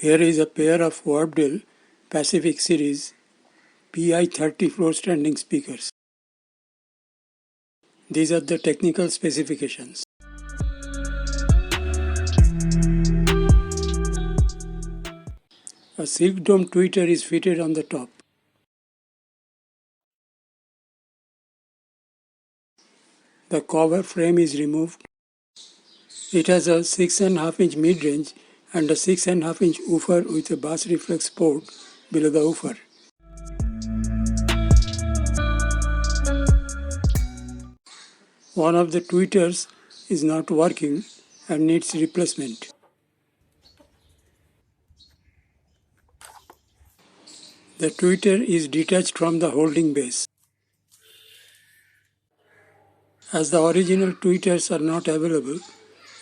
Here is a pair of Wharfedale Pacific Series Pi 30 floor standing speakers. These are the technical specifications. A silk dome tweeter is fitted on the top. The cover frame is removed. It has a 6.5 inch mid-range and a 6.5 inch woofer with a bass reflex port below the woofer. One of the tweeters is not working and needs replacement. The tweeter is detached from the holding base. As the original tweeters are not available,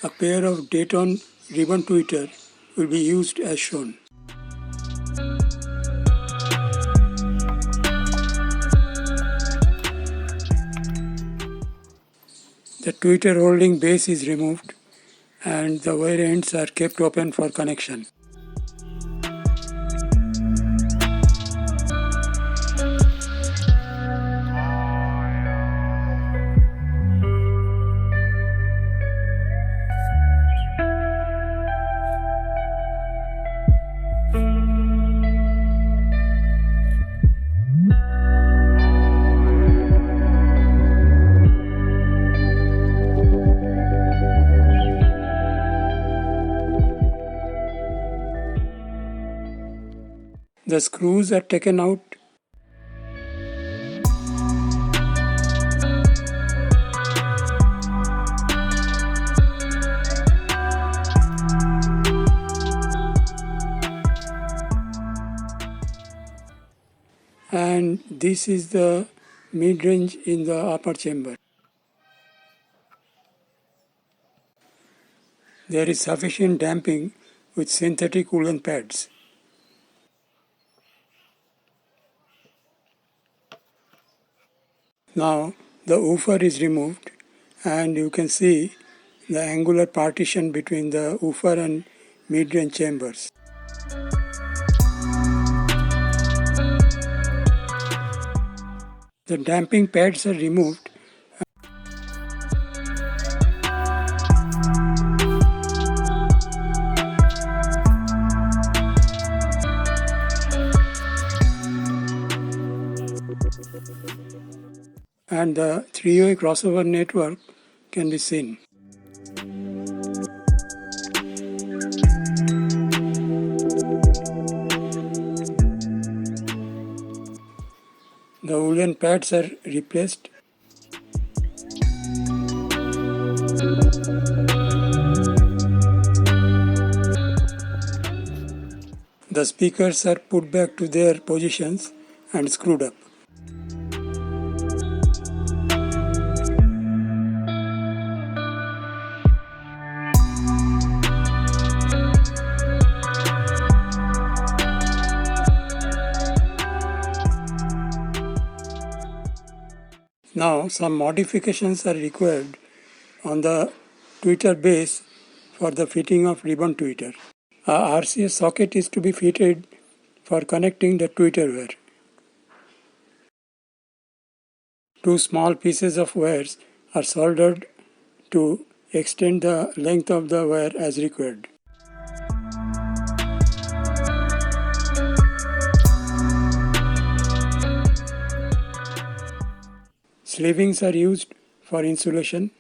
a pair of Dayton ribbon tweeter will be used as shown. The tweeter holding base is removed and the wire ends are kept open for connection. The screws are taken out. And this is the mid-range in the upper chamber. There is sufficient damping with synthetic woolen pads. Now the woofer is removed and you can see the angular partition between the woofer and mid-range chambers. The damping pads are removed and the three-way crossover network can be seen. The woolen pads are replaced. The speakers are put back to their positions and screwed up. Now some modifications are required on the tweeter base for the fitting of ribbon tweeter. A RCA socket is to be fitted for connecting the tweeter wire. Two small pieces of wires are soldered to extend the length of the wire as required. Sleevings are used for insulation.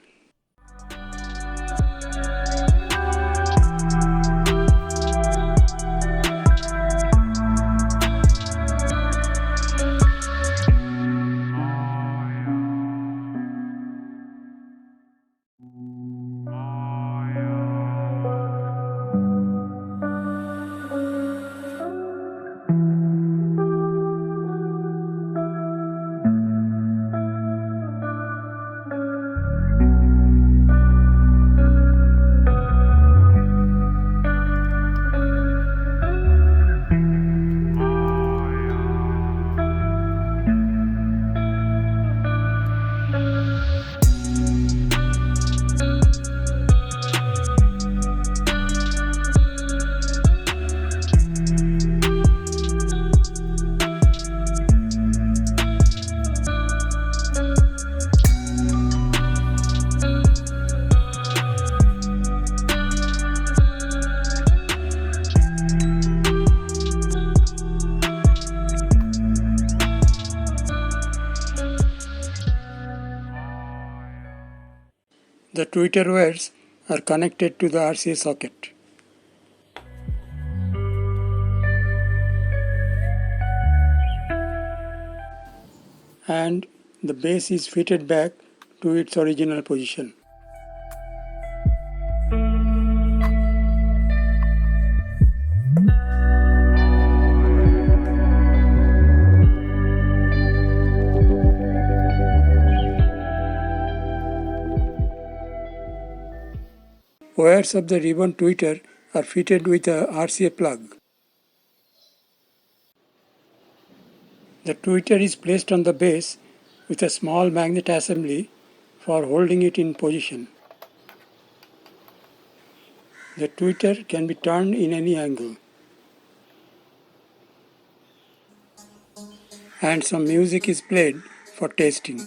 The tweeter wires are connected to the RCA socket. And the base is fitted back to its original position. Wires of the ribbon tweeter are fitted with a RCA plug. The tweeter is placed on the base with a small magnet assembly for holding it in position. The tweeter can be turned in any angle. And some music is played for testing.